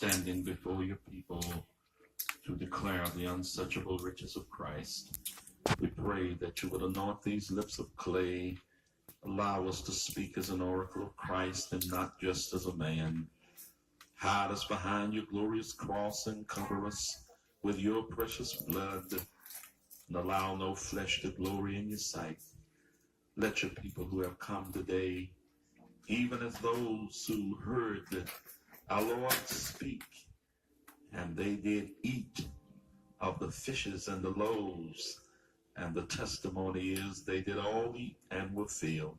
standing before your people to declare the unsearchable riches of Christ. We pray that you would anoint these lips of clay, allow us to speak as an oracle of Christ and not just as a man. Hide us behind your glorious cross and cover us with your precious blood, and allow no flesh to glory in your sight. Let your people who have come today, even as those who heard our Lord speak, and they did eat of the fishes and the loaves, and the testimony is they did all eat and were filled.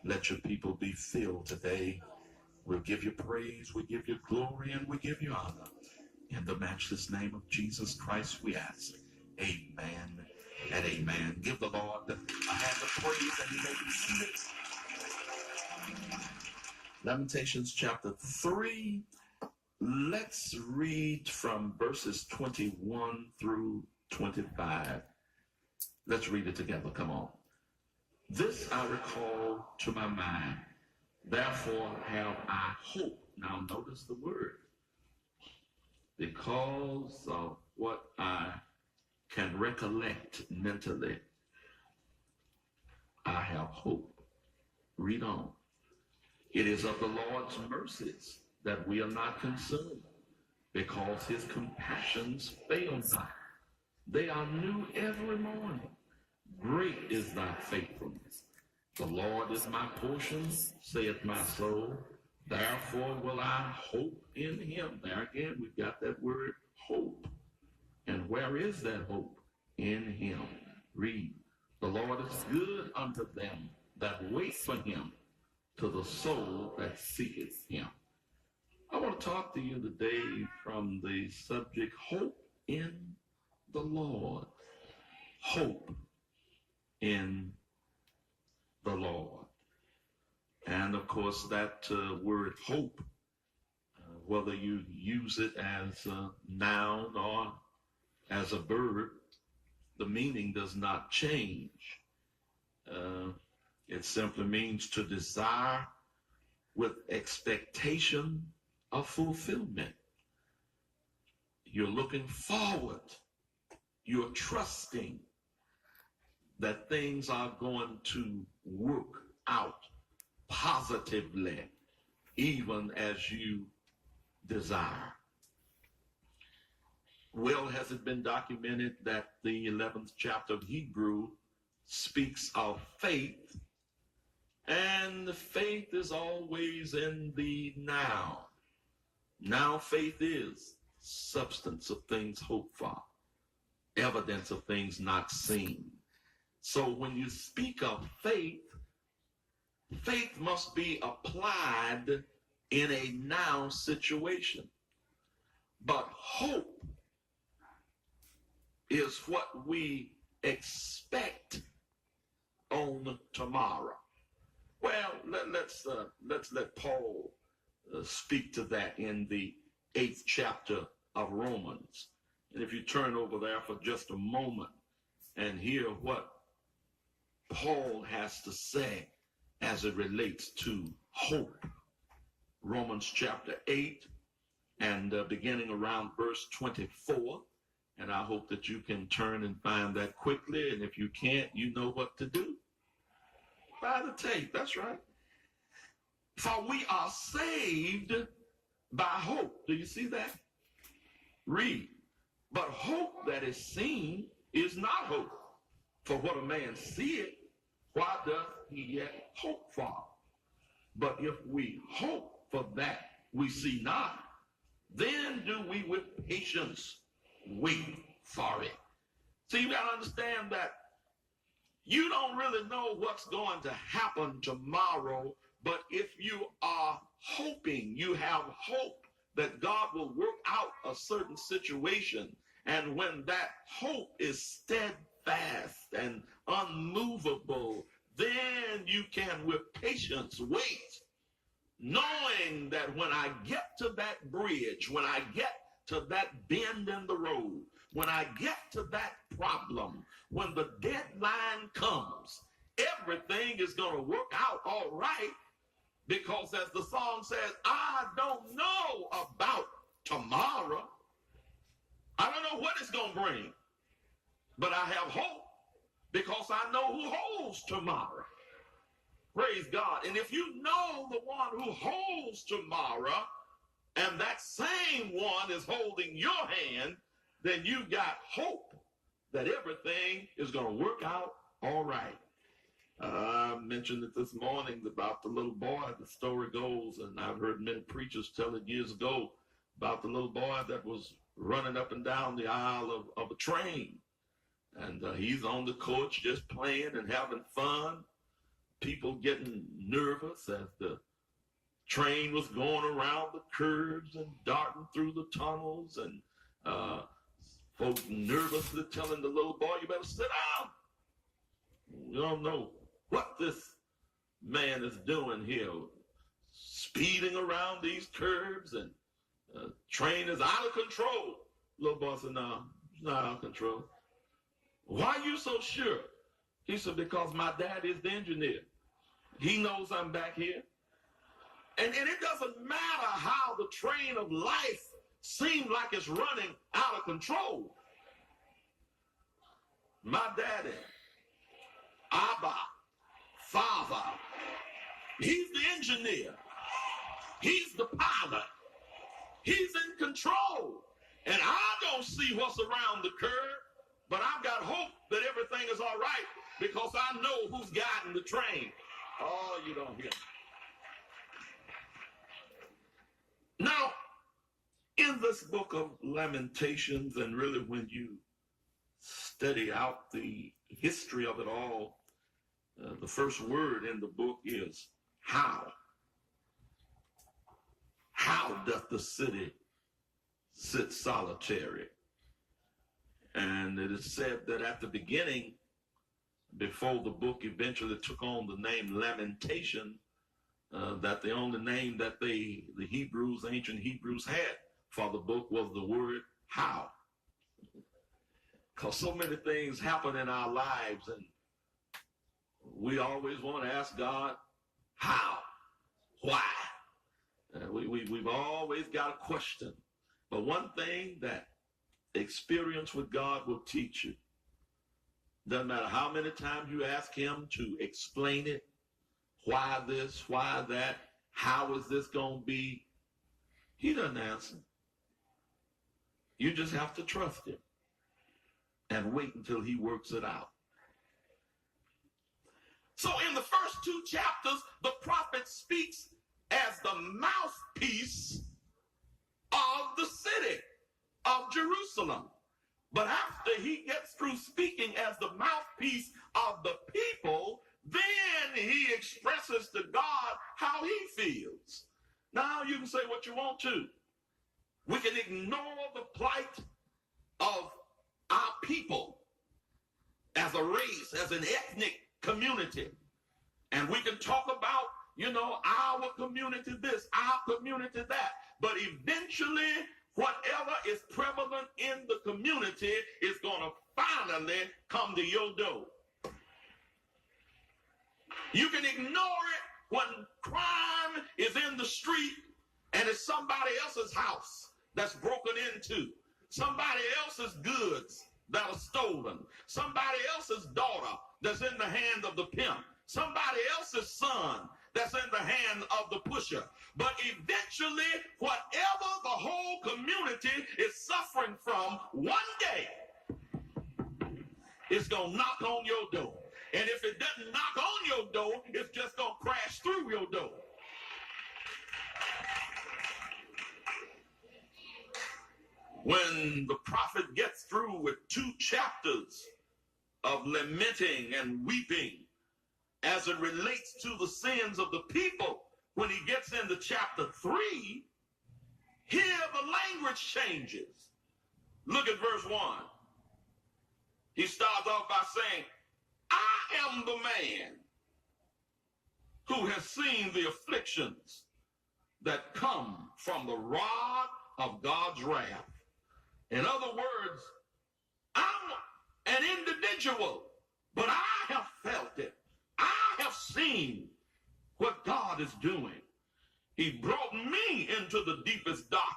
Let your people be filled today. We'll give you praise, we give you glory, and we give you honor. In the matchless name of Jesus Christ we ask. Amen and amen. Give the Lord a hand of praise, and you may be seated. Lamentations chapter 3. Let's read from verses 21 through 25. Let's read it together. Come on. This I recall to my mind. Therefore have I hope. Now notice the word. Because of what I can recollect mentally, I have hope. Read on. It is of the Lord's mercies that we are not consumed, because his compassions fail not. They are new every morning. Great is thy faithfulness. The Lord is my portion, saith my soul. Therefore will I hope in him. There again, we've got that word hope. And where is that hope? In him. Read. The Lord is good unto them that wait for him, to the soul that seeketh him. I want to talk to you today from the subject, hope in the Lord. Hope in the Lord. And of course, that word hope, whether you use it as a noun or as a verb, the meaning does not change. It simply means to desire with expectation of fulfillment. You're looking forward. You're trusting that things are going to work out positively, even as you desire. Well, has it been documented that the 11th chapter of Hebrew speaks of faith, and the faith is always in the now. Now faith is substance of things hoped for, evidence of things not seen. So when you speak of faith, faith must be applied in a now situation. But hope is what we expect on tomorrow. Well, let's let Paul speak to that in the 8th chapter of Romans. And if you turn over there for just a moment and hear what Paul has to say as it relates to hope. Romans chapter 8 and beginning around verse 24. And I hope that you can turn and find that quickly. And if you can't, you know what to do. Buy the tape. That's right. For we are saved by hope. Do you see that? Read. But hope that is seen is not hope. For what a man seeth, why doth he yet hope for? But if we hope for that we see not, then do we with patience wait for it. So you got to understand that you don't really know what's going to happen tomorrow, but if you are hoping, you have hope that God will work out a certain situation. And when that hope is steadfast and unmovable, then you can with patience wait, knowing that when I get to that bridge, when I get to that bend in the road, when I get to that problem, when the deadline comes, everything is going to work out all right, because as the song says, I don't know about tomorrow. I don't know what it's going to bring, but I have hope because I know who holds tomorrow. Praise God. And if you know the one who holds tomorrow, and that same one is holding your hand, then you got hope that everything is going to work out all right. I mentioned it this morning about the little boy. The story goes, and I've heard many preachers tell it years ago, about the little boy that was running up and down the aisle of a train. And he's on the coach just playing and having fun. People getting nervous as the train was going around the curves and darting through the tunnels, and folks nervously telling the little boy, you better sit down. You don't know what this man is doing here, speeding around these curves, and train is out of control. Little boy said, no, it's not out of control. Why are you so sure? He said, because my dad is the engineer. He knows I'm back here. And it doesn't matter how the train of life seems like it's running out of control. My daddy, Abba, Father, he's the engineer. He's the pilot. He's in control. And I don't see what's around the curve, but I've got hope that everything is all right because I know who's guiding the train. Oh, you don't hear me. Now, in this book of Lamentations, and really when you study out the history of it all, the first word in the book is how. How doth the city sit solitary? And it is said that at the beginning, before the book eventually took on the name Lamentation, that the only name that the Hebrews, ancient Hebrews, had for the book was the word how. Because so many things happen in our lives, and we always want to ask God, how? Why? We've always got a question. But one thing that experience with God will teach you, doesn't matter how many times you ask him to explain it, why this, why that, how is this going to be, he doesn't answer. You just have to trust him and wait until he works it out. So in the first two chapters, the prophet speaks as the mouthpiece of the city of Jerusalem. But after he gets through speaking as the mouthpiece of the people, then he expresses to God how he feels. Now you can say what you want to. We can ignore the plight of our people as a race, as an ethnic community. And we can talk about, our community this, our community that. But eventually, whatever is prevalent in the community is going to finally come to your door. You can ignore it when crime is in the street and it's somebody else's house that's broken into, somebody else's goods that are stolen, somebody else's daughter that's in the hand of the pimp, somebody else's son that's in the hand of the pusher. But eventually, whatever the whole community is suffering from, one day, it's going to knock on your door. And if it doesn't knock on your door, it's just going to crash through your door. When the prophet gets through with 2 chapters of lamenting and weeping as it relates to the sins of the people, when he gets into chapter 3, here the language changes. Look at verse 1. He starts off by saying, I am the man who has seen the afflictions that come from the rod of God's wrath. In other words, I'm an individual, but I have felt it. I have seen what God is doing. He brought me into the deepest darkness.